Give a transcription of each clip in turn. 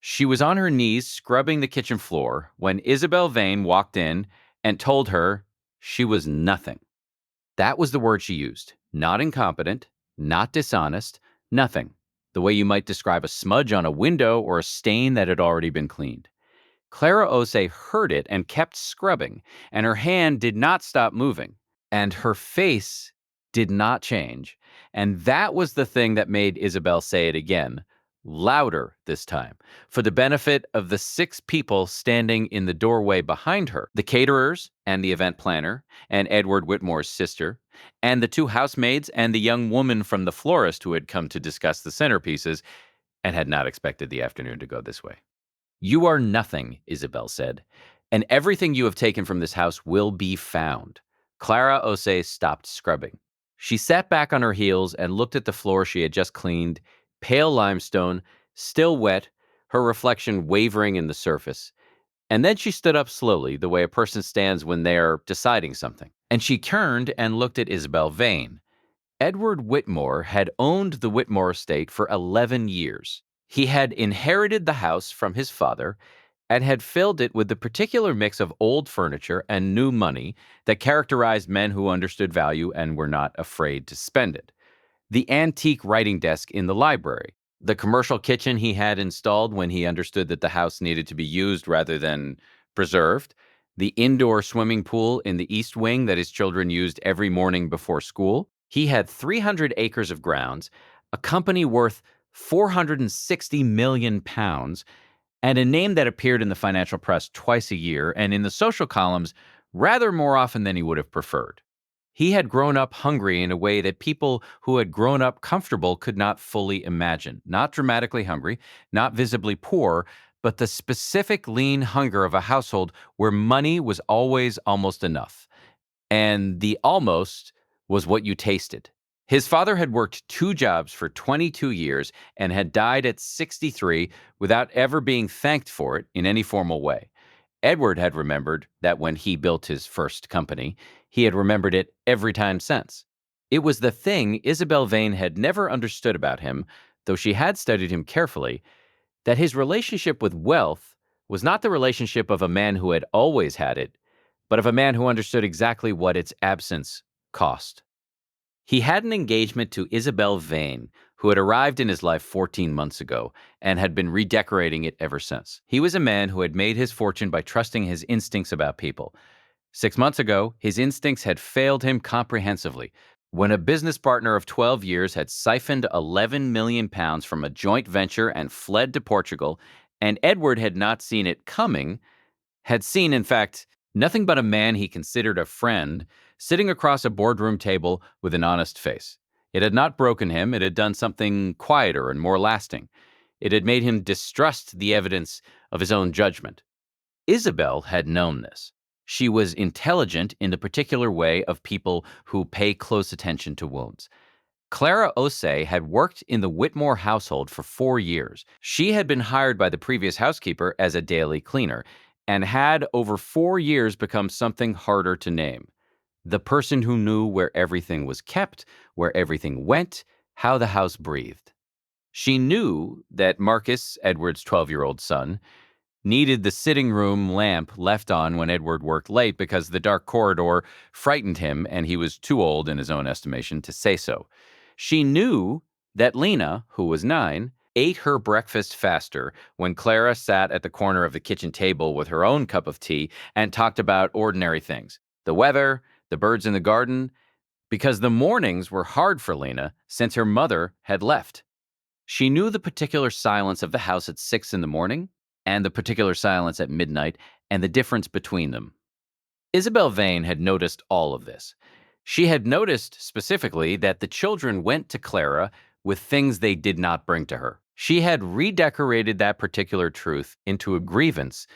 She was on her knees scrubbing the kitchen floor when Isabel Vane walked in and told her she was nothing. That was the word she used. Not incompetent, not dishonest, nothing. The way you might describe a smudge on a window or a stain that had already been cleaned. Clara Ose heard it and kept scrubbing, and her hand did not stop moving, and her face did not change. And that was the thing that made Isabel say it again, louder this time, for the benefit of the 6 people standing in the doorway behind her, the caterers and the event planner, and Edward Whitmore's sister, and the 2 housemaids and the young woman from the florist who had come to discuss the centerpieces and had not expected the afternoon to go this way. You are nothing, Isabel said, and everything you have taken from this house will be found. Clara Ose stopped scrubbing. She sat back on her heels and looked at the floor she had just cleaned, pale limestone, still wet, her reflection wavering in the surface. And then she stood up slowly, the way a person stands when they're deciding something. And she turned and looked at Isabel Vane. Edward Whitmore had owned the Whitmore estate for 11 years. He had inherited the house from his father and had filled it with the particular mix of old furniture and new money that characterized men who understood value and were not afraid to spend it. The antique writing desk in the library, the commercial kitchen he had installed when he understood that the house needed to be used rather than preserved, the indoor swimming pool in the East Wing that his children used every morning before school. He had 300 acres of grounds, a company worth 460 million pounds, and a name that appeared in the financial press twice a year and in the social columns rather more often than he would have preferred. He had grown up hungry in a way that people who had grown up comfortable could not fully imagine. Not dramatically hungry, not visibly poor, but the specific lean hunger of a household where money was always almost enough. And the almost was what you tasted. His father had worked 2 jobs for 22 years and had died at 63 without ever being thanked for it in any formal way. Edward had remembered that when he built his first company, he had remembered it every time since. It was the thing Isabel Vane had never understood about him, though she had studied him carefully, that his relationship with wealth was not the relationship of a man who had always had it, but of a man who understood exactly what its absence cost. He had an engagement to Isabel Vane, who had arrived in his life 14 months ago and had been redecorating it ever since. He was a man who had made his fortune by trusting his instincts about people. 6 months ago, his instincts had failed him comprehensively when a business partner of 12 years had siphoned 11 million pounds from a joint venture and fled to Portugal, and Edward had not seen it coming, had seen, in fact, nothing but a man he considered a friend sitting across a boardroom table with an honest face. It had not broken him, it had done something quieter and more lasting. It had made him distrust the evidence of his own judgment. Isabel had known this. She was intelligent in the particular way of people who pay close attention to wounds. Clara Ose had worked in the Whitmore household for 4 years. She had been hired by the previous housekeeper as a daily cleaner and had over 4 years become something harder to name. The person who knew where everything was kept, where everything went, how the house breathed. She knew that Marcus, Edward's 12-year-old son, needed the sitting room lamp left on when Edward worked late because the dark corridor frightened him and he was too old, in his own estimation, to say so. She knew that Lena, who was 9, ate her breakfast faster when Clara sat at the corner of the kitchen table with her own cup of tea and talked about ordinary things, the weather, the birds in the garden, because the mornings were hard for Lena since her mother had left. She knew the particular silence of the house at 6 in the morning and the particular silence at midnight and the difference between them. Isabel Vane had noticed all of this. She had noticed specifically that the children went to Clara with things they did not bring to her. She had redecorated that particular truth into a grievance,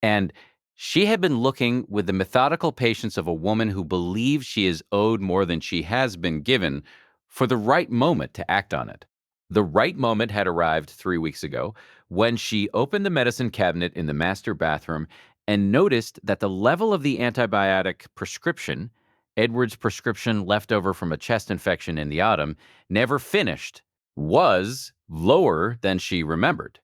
and she had been looking with the methodical patience of a woman who believes she is owed more than she has been given for the right moment to act on it. The right moment had arrived 3 weeks ago when she opened the medicine cabinet in the master bathroom and noticed that the level of the antibiotic prescription, Edward's prescription left over from a chest infection in the autumn, never finished, was lower than she remembered.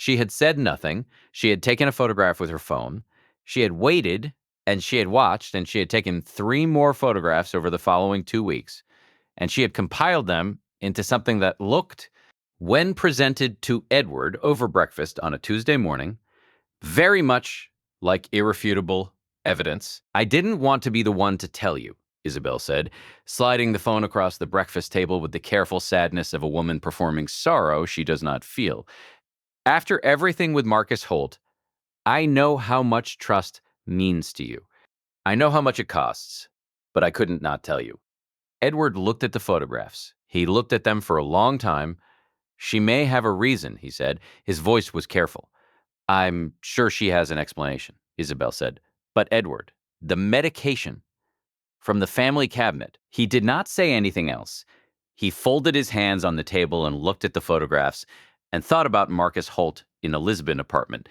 She had said nothing. She had taken a photograph with her phone. She had waited and she had watched and she had taken 3 more photographs over the following 2 weeks. And she had compiled them into something that looked, when presented to Edward over breakfast on a Tuesday morning, very much like irrefutable evidence. "I didn't want to be the one to tell you," Isabel said, sliding the phone across the breakfast table with the careful sadness of a woman performing sorrow she does not feel. "After everything with Marcus Holt, I know how much trust means to you. I know how much it costs, but I couldn't not tell you." Edward looked at the photographs. He looked at them for a long time. "She may have a reason," he said. His voice was careful. "I'm sure she has an explanation," Isabel said. "But Edward, the medication from the family cabinet." He did not say anything else. He folded his hands on the table and looked at the photographs and thought about Marcus Holt in a Lisbon apartment,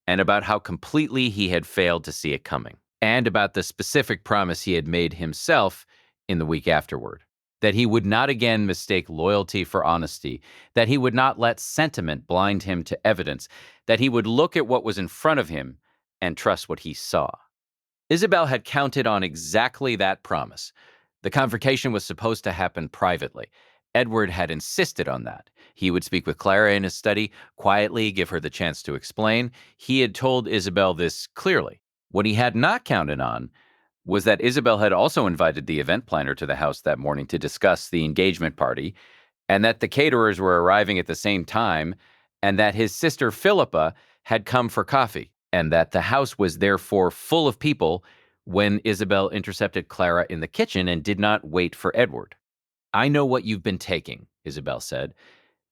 and about how completely he had failed to see it coming, and about the specific promise he had made himself in the week afterward, that he would not again mistake loyalty for honesty, that he would not let sentiment blind him to evidence, that he would look at what was in front of him and trust what he saw. Isabel had counted on exactly that promise. The convocation was supposed to happen privately. Edward had insisted on that. He would speak with Clara in his study, quietly give her the chance to explain. He had told Isabel this clearly. What he had not counted on was that Isabel had also invited the event planner to the house that morning to discuss the engagement party, and that the caterers were arriving at the same time, and that his sister Philippa had come for coffee, and that the house was therefore full of people when Isabel intercepted Clara in the kitchen and did not wait for Edward. "I know what you've been taking," Isabel said.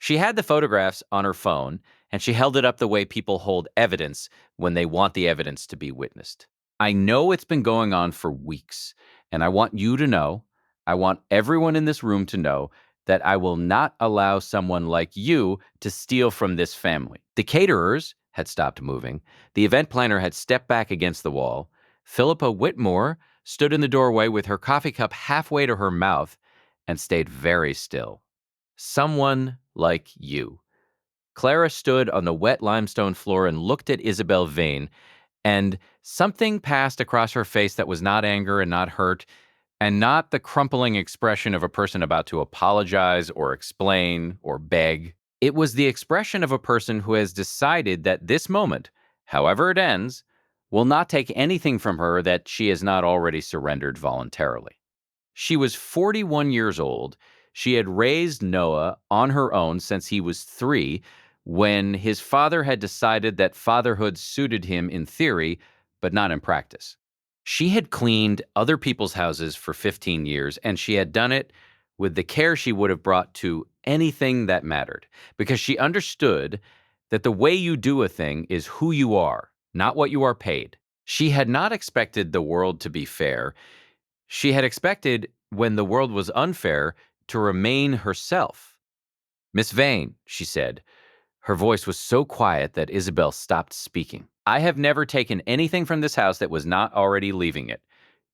She had the photographs on her phone, and she held it up the way people hold evidence when they want the evidence to be witnessed. "I know it's been going on for weeks, and I want you to know, I want everyone in this room to know, that I will not allow someone like you to steal from this family." The caterers had stopped moving. The event planner had stepped back against the wall. Philippa Whitmore stood in the doorway with her coffee cup halfway to her mouth and stayed very still. "Someone like you." Clara stood on the wet limestone floor and looked at Isabel Vane, and something passed across her face that was not anger and not hurt, and not the crumpling expression of a person about to apologize or explain or beg. It was the expression of a person who has decided that this moment, however it ends, will not take anything from her that she has not already surrendered voluntarily. She was 41 years old. She had raised Noah on her own since he was 3, when his father had decided that fatherhood suited him in theory, but not in practice. She had cleaned other people's houses for 15 years, and she had done it with the care she would have brought to anything that mattered, because she understood that the way you do a thing is who you are, not what you are paid. She had not expected the world to be fair. She had expected, when the world was unfair, to remain herself. "Miss Vane," she said. Her voice was so quiet that Isabel stopped speaking. "I have never taken anything from this house that was not already leaving it."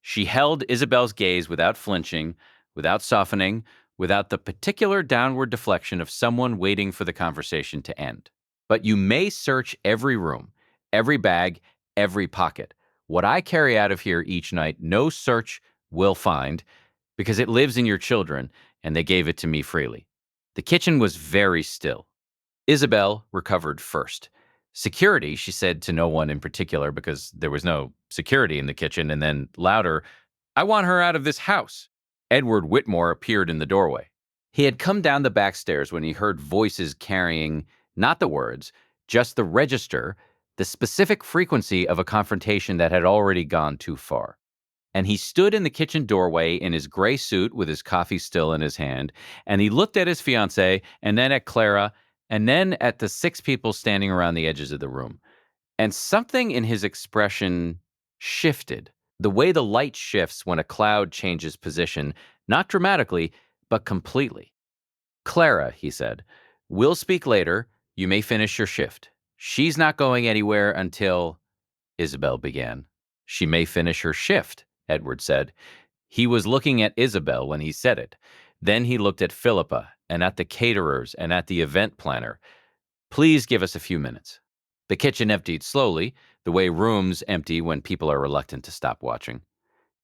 She held Isabel's gaze without flinching, without softening, without the particular downward deflection of someone waiting for the conversation to end. "But you may search every room, every bag, every pocket. What I carry out of here each night, no search will find, because it lives in your children, and they gave it to me freely." The kitchen was very still. Isabel recovered first. "Security," she said to no one in particular because there was no security in the kitchen, and then louder, "I want her out of this house." Edward Whitmore appeared in the doorway. He had come down the back stairs when he heard voices carrying not the words, just the register, the specific frequency of a confrontation that had already gone too far. And he stood in the kitchen doorway in his gray suit with his coffee still in his hand, and he looked at his fiancée, and then at Clara, and then at the 6 people standing around the edges of the room. And something in his expression shifted, the way the light shifts when a cloud changes position, not dramatically, but completely. "Clara," he said, "we'll speak later. You may finish your shift. She's not going anywhere until—" Isabel began. "She may finish her shift," Edward said. He was looking at Isabel when he said it. Then he looked at Philippa and at the caterers and at the event planner. Please give us a few minutes. The kitchen emptied slowly, the way rooms empty when people are reluctant to stop watching.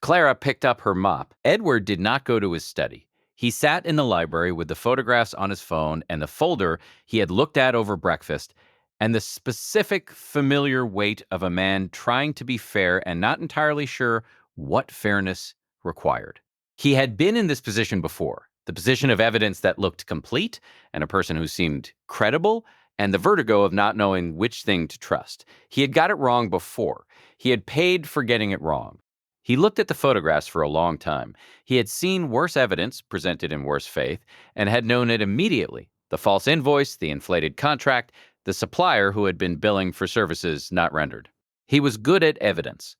Clara picked up her mop. Edward did not go to his study. He sat in the library with the photographs on his phone and the folder he had looked at over breakfast, and the specific, familiar weight of a man trying to be fair and not entirely sure what fairness required. He had been in this position before, the position of evidence that looked complete and a person who seemed credible, and the vertigo of not knowing which thing to trust. He had got it wrong before. He had paid for getting it wrong. He looked at the photographs for a long time. He had seen worse evidence presented in worse faith and had known it immediately. The false invoice, the inflated contract, the supplier who had been billing for services not rendered. He was good at evidence.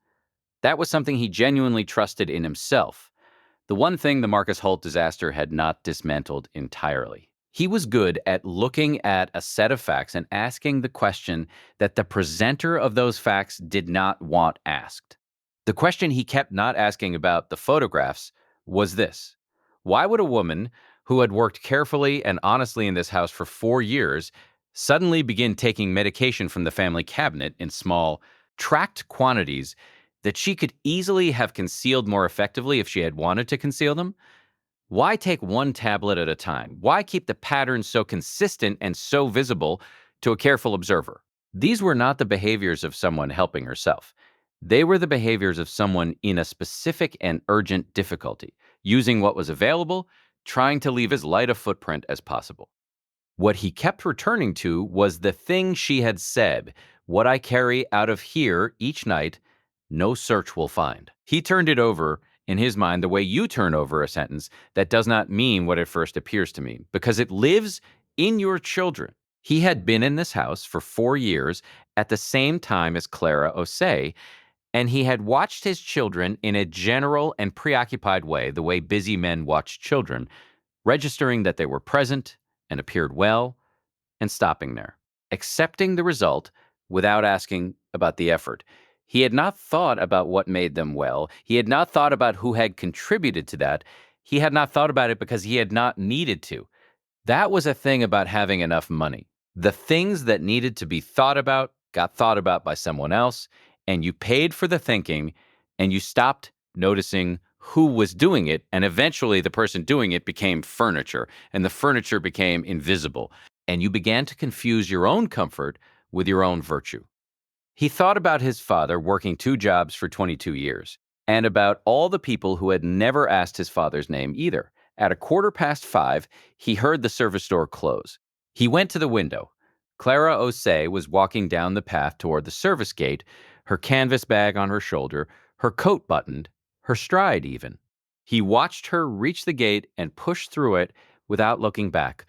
That was something he genuinely trusted in himself. The one thing the Marcus Holt disaster had not dismantled entirely. He was good at looking at a set of facts and asking the question that the presenter of those facts did not want asked. The question he kept not asking about the photographs was this: why would a woman who had worked carefully and honestly in this house for 4 years suddenly begin taking medication from the family cabinet in small, tracked quantities that she could easily have concealed more effectively if she had wanted to conceal them? Why take one tablet at a time? Why keep the pattern so consistent and so visible to a careful observer? These were not the behaviors of someone helping herself. They were the behaviors of someone in a specific and urgent difficulty, using what was available, trying to leave as light a footprint as possible. What he kept returning to was the thing she had said: what I carry out of here each night, no search will find. He turned it over in his mind the way you turn over a sentence that does not mean what it first appears to mean, because it lives in your children. He had been in this house for 4 years at the same time as Clara Osei, and he had watched his children in a general and preoccupied way, the way busy men watch children, registering that they were present and appeared well, and stopping there, accepting the result without asking about the effort. He had not thought about what made them well. He had not thought about who had contributed to that. He had not thought about it because he had not needed to. That was a thing about having enough money. The things that needed to be thought about got thought about by someone else, and you paid for the thinking, and you stopped noticing who was doing it, and eventually the person doing it became furniture, and the furniture became invisible, and you began to confuse your own comfort with your own virtue. He thought about his father working 2 jobs for 22 years, and about all the people who had never asked his father's name either. At 5:15, he heard the service door close. He went to the window. Clara Osei was walking down the path toward the service gate, her canvas bag on her shoulder, her coat buttoned, her stride even. He watched her reach the gate and push through it without looking back,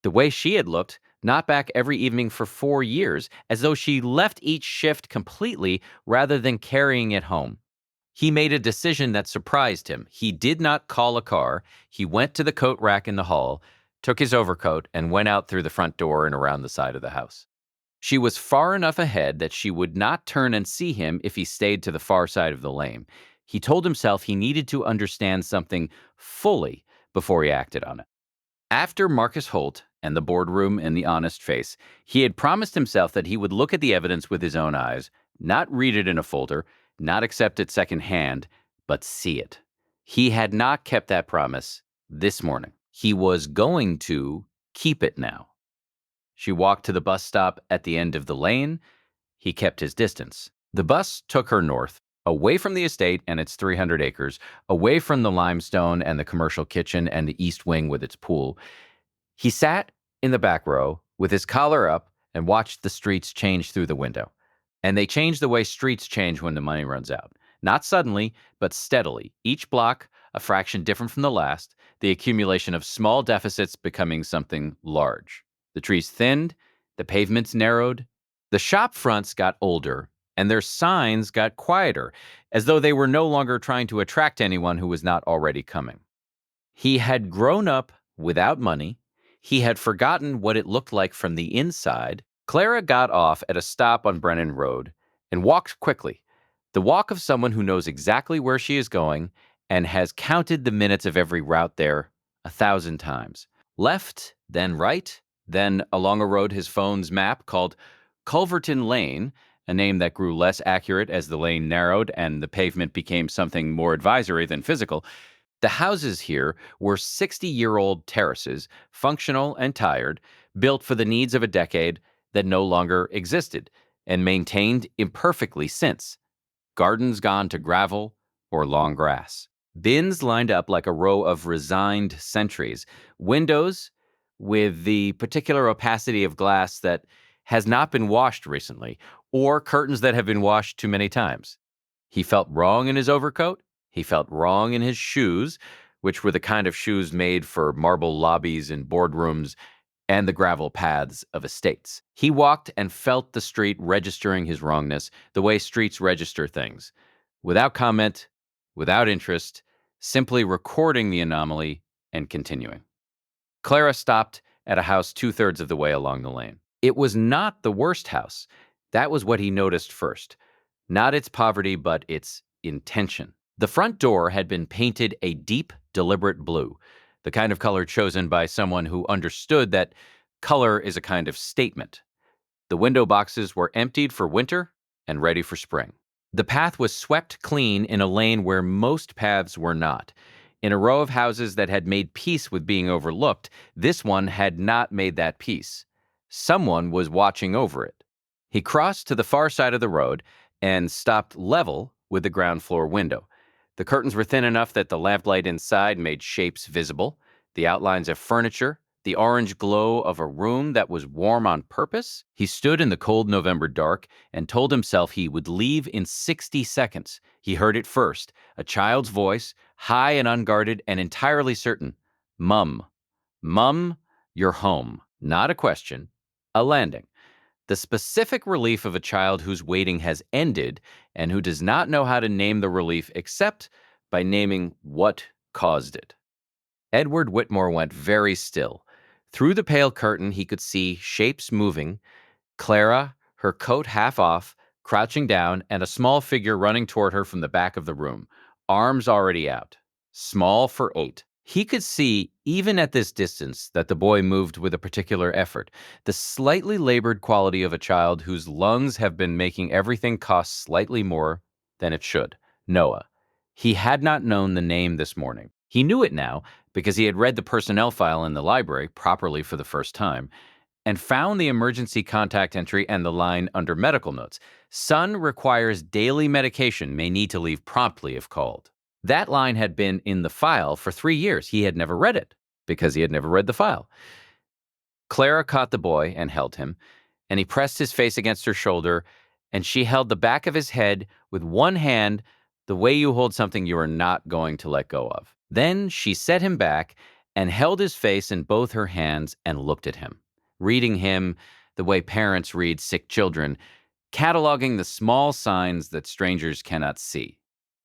the way she had looked, not back every evening for 4 years, as though she left each shift completely rather than carrying it home. He made a decision that surprised him. He did not call a car. He went to the coat rack in the hall, took his overcoat, and went out through the front door and around the side of the house. She was far enough ahead that she would not turn and see him if he stayed to the far side of the lane. He told himself he needed to understand something fully before he acted on it. After Marcus Holt and the boardroom and the honest face, he had promised himself that he would look at the evidence with his own eyes, not read it in a folder, not accept it secondhand, but see it. He had not kept that promise this morning. He was going to keep it now. She walked to the bus stop at the end of the lane. He kept his distance. The bus took her north, away from the estate and its 300 acres, away from the limestone and the commercial kitchen and the east wing with its pool. He sat in the back row with his collar up and watched the streets change through the window. And they change the way streets change when the money runs out. Not suddenly, but steadily. Each block a fraction different from the last, the accumulation of small deficits becoming something large. The trees thinned, the pavements narrowed, the shop fronts got older, and their signs got quieter, as though they were no longer trying to attract anyone who was not already coming. He had grown up without money. He had forgotten what it looked like from the inside. Clara got off at a stop on Brennan Road and walked quickly, the walk of someone who knows exactly where she is going and has counted the minutes of every route there 1,000 times. Left, then right, Then, along a road his phone's map called Culverton Lane, a name that grew less accurate as the lane narrowed and the pavement became something more advisory than physical. The houses here were 60-year-old terraces, functional and tired, built for the needs of a decade that no longer existed, and maintained imperfectly since. Gardens gone to gravel or long grass. Bins lined up like a row of resigned sentries. Windows with the particular opacity of glass that has not been washed recently, or curtains that have been washed too many times. He felt wrong in his overcoat. He felt wrong in his shoes, which were the kind of shoes made for marble lobbies and boardrooms and the gravel paths of estates. He walked and felt the street registering his wrongness the way streets register things, without comment, without interest, simply recording the anomaly and continuing. Clara stopped at a house two-thirds of the way along the lane. It was not the worst house. That was what he noticed first. Not its poverty, but its intention. The front door had been painted a deep, deliberate blue, the kind of color chosen by someone who understood that color is a kind of statement. The window boxes were emptied for winter and ready for spring. The path was swept clean in a lane where most paths were not. In a row of houses that had made peace with being overlooked, this one had not made that peace. Someone was watching over it. He crossed to the far side of the road and stopped level with the ground floor window. The curtains were thin enough that the lamplight inside made shapes visible, the outlines of furniture, the orange glow of a room that was warm on purpose. He stood in the cold November dark and told himself he would leave in 60 seconds. He heard it first, a child's voice, high and unguarded and entirely certain. Mum. Mum, you're home. Not a question, a landing. The specific relief of a child whose waiting has ended and who does not know how to name the relief except by naming what caused it. Edward Whitmore went very still. Through the pale curtain, he could see shapes moving. Clara, her coat half off, crouching down, and a small figure running toward her from the back of the room, arms already out. Small for 8. He could see, even at this distance, that the boy moved with a particular effort, the slightly labored quality of a child whose lungs have been making everything cost slightly more than it should. Noah. He had not known the name this morning. He knew it now because he had read the personnel file in the library properly for the first time and found the emergency contact entry and the line under medical notes. Son requires daily medication, may need to leave promptly if called. That line had been in the file for 3 years. He had never read it because he had never read the file. Clara caught the boy and held him, and he pressed his face against her shoulder, and she held the back of his head with one hand the way you hold something you are not going to let go of. Then she set him back and held his face in both her hands and looked at him, reading him the way parents read sick children, cataloging the small signs that strangers cannot see.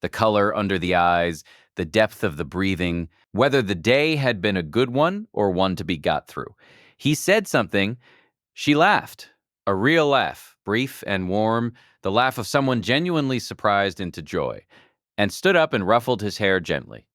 The color under the eyes, the depth of the breathing, whether the day had been a good one or one to be got through. He said something. She laughed, a real laugh, brief and warm, the laugh of someone genuinely surprised into joy, and stood up and ruffled his hair gently.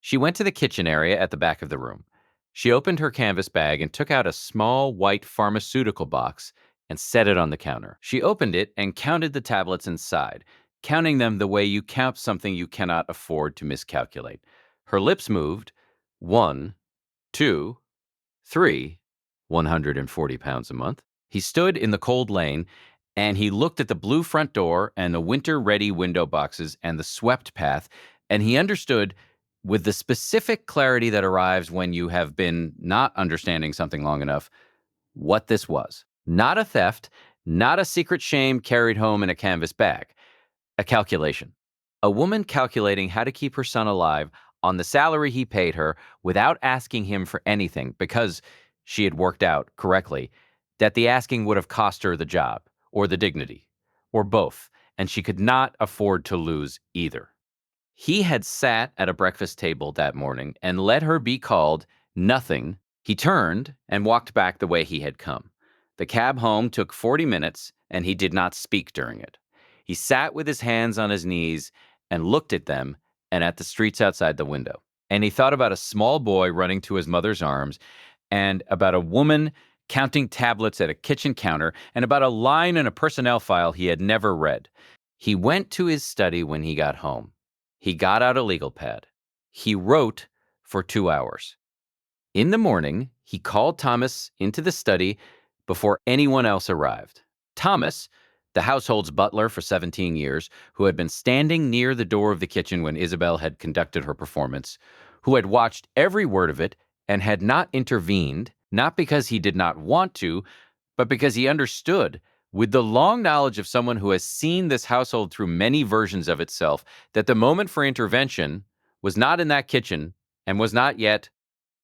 She went to the kitchen area at the back of the room. She opened her canvas bag and took out a small white pharmaceutical box and set it on the counter. She opened it and counted the tablets inside, counting them the way you count something you cannot afford to miscalculate. Her lips moved. 1, 2, 3, 140 pounds a month. He stood in the cold lane, and he looked at the blue front door and the winter-ready window boxes and the swept path, and he understood, with the specific clarity that arrives when you have been not understanding something long enough, what this was. Not a theft, not a secret shame carried home in a canvas bag. A calculation. A woman calculating how to keep her son alive on the salary he paid her without asking him for anything because she had worked out correctly that the asking would have cost her the job or the dignity or both, and she could not afford to lose either. He had sat at a breakfast table that morning and let her be called nothing. He turned and walked back the way he had come. The cab home took 40 minutes, and he did not speak during it. He sat with his hands on his knees and looked at them and at the streets outside the window. And he thought about a small boy running to his mother's arms and about a woman counting tablets at a kitchen counter, and about a line in a personnel file he had never read. He went to his study when he got home. He got out a legal pad. He wrote for 2 hours. In the morning, he called Thomas into the study before anyone else arrived. Thomas, the household's butler for 17 years, who had been standing near the door of the kitchen when Isabel had conducted her performance, who had watched every word of it and had not intervened, not because he did not want to, but because he understood, with the long knowledge of someone who has seen this household through many versions of itself, that the moment for intervention was not in that kitchen and was not yet,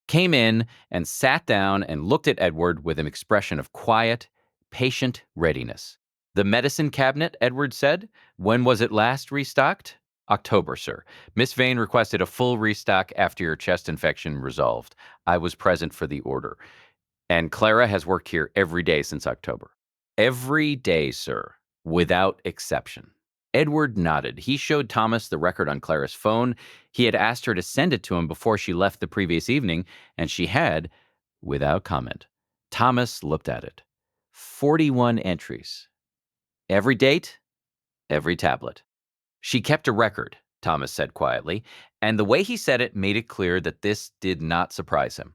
came in and sat down and looked at Edward with an expression of quiet, patient readiness. "The medicine cabinet," Edward said. "When was it last restocked?" "October, sir. Miss Vane requested a full restock after your chest infection resolved. I was present for the order. And Clara has worked here every day since October." "Every day, sir, without exception." Edward nodded. He showed Thomas the record on Clara's phone. He had asked her to send it to him before she left the previous evening, and she had, without comment. Thomas looked at it. 41 entries. Every date, every tablet. "She kept a record," Thomas said quietly, and the way he said it made it clear that this did not surprise him.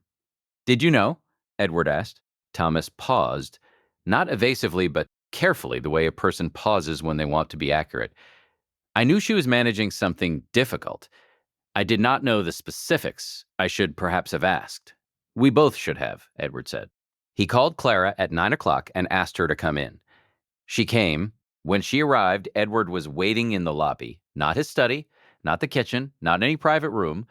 "Did you know?" Edward asked. Thomas paused, not evasively, but carefully, the way a person pauses when they want to be accurate. "I knew she was managing something difficult. I did not know the specifics. I should perhaps have asked." "We both should have," Edward said. He called Clara at 9 o'clock and asked her to come in. She came. When she arrived, Edward was waiting in the lobby, not his study, not the kitchen, not any private room,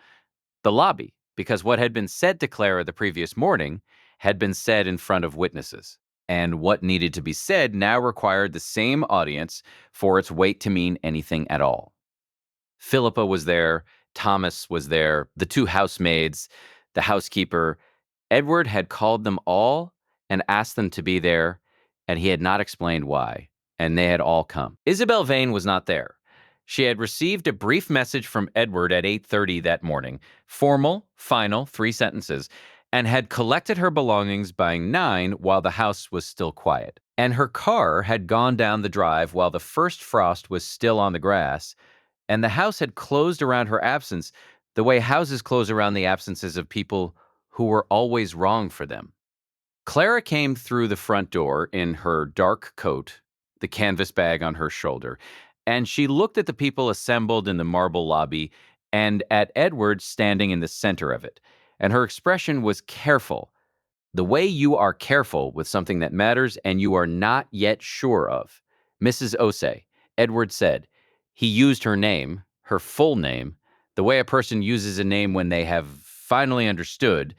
the lobby, because what had been said to Clara the previous morning had been said in front of witnesses. And what needed to be said now required the same audience for its weight to mean anything at all. Philippa was there, Thomas was there, the two housemaids, the housekeeper. Edward had called them all and asked them to be there, and he had not explained why, and they had all come. Isabel Vane was not there. She had received a brief message from Edward at 8:30 that morning, formal, final, 3 sentences, and had collected her belongings by 9 while the house was still quiet. And her car had gone down the drive while the first frost was still on the grass, and the house had closed around her absence the way houses close around the absences of people who were always wrong for them. Clara came through the front door in her dark coat, the canvas bag on her shoulder, and she looked at the people assembled in the marble lobby and at Edward standing in the center of it, and her expression was careful, the way you are careful with something that matters and you are not yet sure of. "Mrs. Osei," Edward said. He used her name, her full name, the way a person uses a name when they have finally understood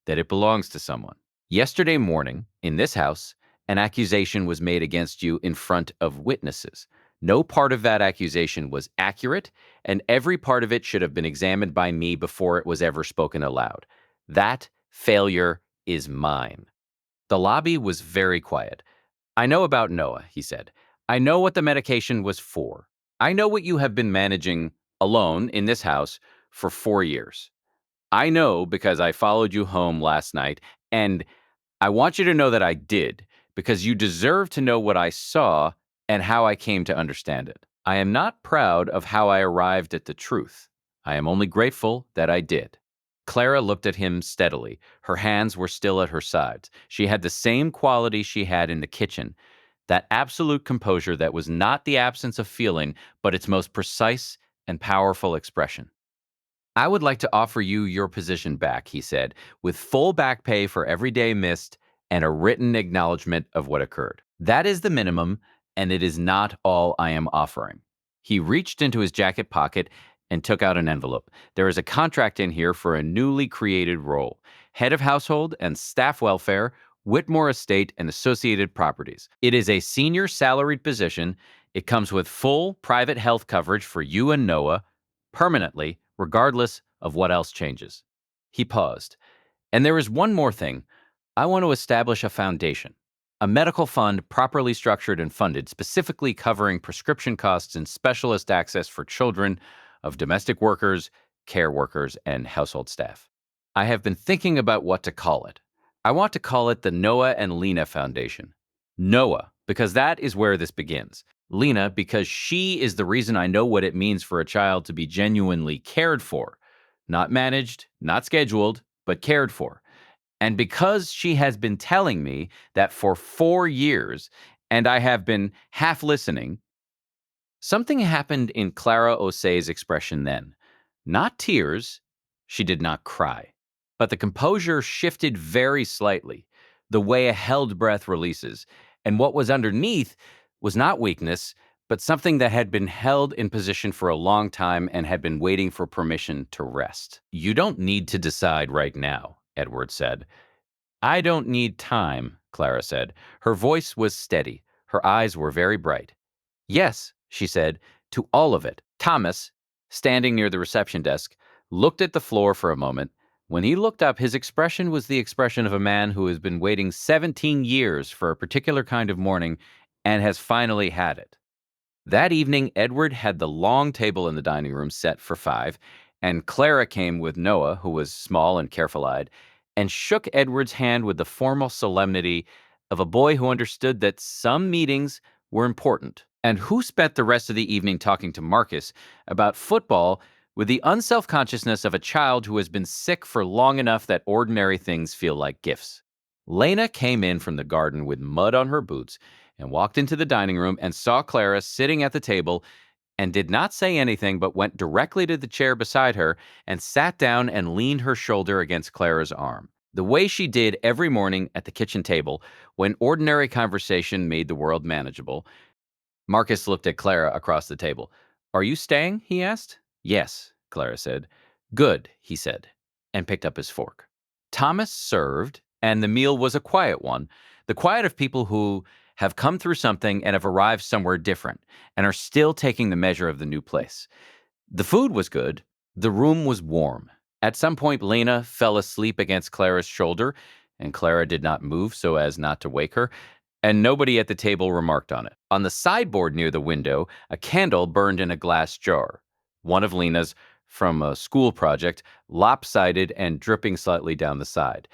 that it belongs to someone. "Yesterday morning, in this house, an accusation was made against you in front of witnesses. No part of that accusation was accurate, and every part of it should have been examined by me before it was ever spoken aloud. That failure is mine." The lobby was very quiet. "I know about Noah," he said. "I know what the medication was for. I know what you have been managing alone in this house for 4 years. I know because I followed you home last night, and I want you to know that I did, because you deserve to know what I saw and how I came to understand it. I am not proud of how I arrived at the truth. I am only grateful that I did." Clara looked at him steadily. Her hands were still at her sides. She had the same quality she had in the kitchen, that absolute composure that was not the absence of feeling, but its most precise and powerful expression. "I would like to offer you your position back," he said, "with full back pay for every day missed and a written acknowledgement of what occurred. That is the minimum, and it is not all I am offering." He reached into his jacket pocket and took out an envelope. "There is a contract in here for a newly created role, head of household and staff welfare, Whitmore Estate and associated properties. It is a senior salaried position. It comes with full private health coverage for you and Noah, permanently, regardless of what else changes." He paused. "And there is one more thing. I want to establish a foundation, a medical fund properly structured and funded, specifically covering prescription costs and specialist access for children of domestic workers, care workers, and household staff. I have been thinking about what to call it. I want to call it the Noah and Lena Foundation. Noah, because that is where this begins. Lena, because she is the reason I know what it means for a child to be genuinely cared for. Not managed, not scheduled, but cared for. And because she has been telling me that for 4 years, and I have been half listening, something happened in Clara Osei's expression then. Not tears, she did not cry, but the composure shifted very slightly, the way a held breath releases, and what was underneath was not weakness, but something that had been held in position for a long time and had been waiting for permission to rest. You don't need to decide right now, Edward said. I don't need time, Clara said. Her voice was steady. Her eyes were very bright. Yes, she said, to all of it. Thomas, standing near the reception desk, looked at the floor for a moment. When he looked up, his expression was the expression of a man who has been waiting 17 years for a particular kind of morning and has finally had it. That evening, Edward had the long table in the dining room set for 5, and Clara came with Noah, who was small and careful-eyed, and shook Edward's hand with the formal solemnity of a boy who understood that some meetings were important, and who spent the rest of the evening talking to Marcus about football with the unselfconsciousness of a child who has been sick for long enough that ordinary things feel like gifts. Lena came in from the garden with mud on her boots and walked into the dining room and saw Clara sitting at the table and did not say anything but went directly to the chair beside her and sat down and leaned her shoulder against Clara's arm, the way she did every morning at the kitchen table when ordinary conversation made the world manageable. Marcus looked at Clara across the table. Are you staying? He asked. Yes, Clara said. Good, he said, and picked up his fork. Thomas served, and the meal was a quiet one, the quiet of people who have come through something and have arrived somewhere different and are still taking the measure of the new place. The food was good. The room was warm. At some point, Lena fell asleep against Clara's shoulder, and Clara did not move so as not to wake her, and nobody at the table remarked on it. On the sideboard near the window, a candle burned in a glass jar, one of Lena's from a school project, lopsided and dripping slightly down the side.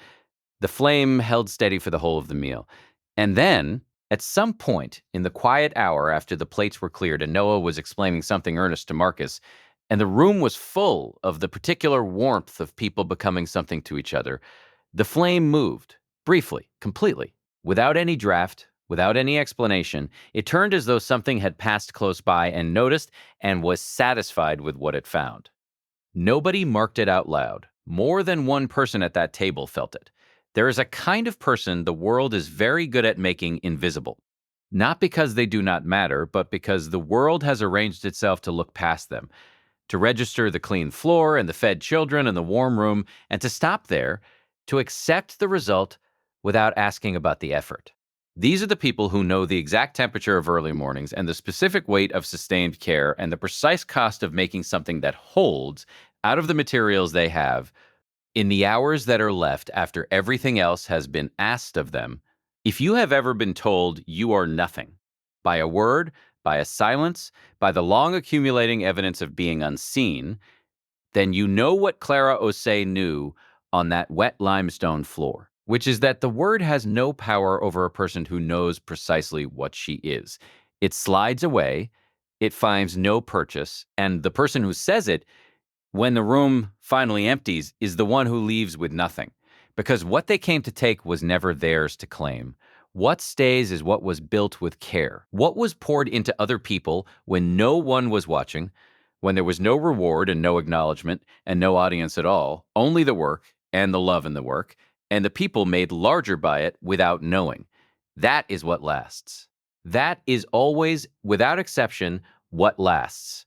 The flame held steady for the whole of the meal. And then, at some point in the quiet hour after the plates were cleared and Noah was explaining something earnest to Marcus, and the room was full of the particular warmth of people becoming something to each other, the flame moved, briefly, completely, without any draft, without any explanation. It turned as though something had passed close by and noticed and was satisfied with what it found. Nobody marked it out loud. More than one person at that table felt it. There is a kind of person the world is very good at making invisible. Not because they do not matter, but because the world has arranged itself to look past them, to register the clean floor and the fed children and the warm room, and to stop there, to accept the result without asking about the effort. These are the people who know the exact temperature of early mornings and the specific weight of sustained care and the precise cost of making something that holds out of the materials they have in the hours that are left after everything else has been asked of them. If you have ever been told you are nothing, by a word, by a silence, by the long accumulating evidence of being unseen, then you know what Clara Osei knew on that wet limestone floor, which is that the word has no power over a person who knows precisely what she is. It slides away, it finds no purchase, and the person who says it, when the room finally empties, is the one who leaves with nothing. Because what they came to take was never theirs to claim. What stays is what was built with care. What was poured into other people when no one was watching, when there was no reward and no acknowledgement and no audience at all, only the work and the love in the work, and the people made larger by it without knowing. That is what lasts. That is always, without exception, what lasts.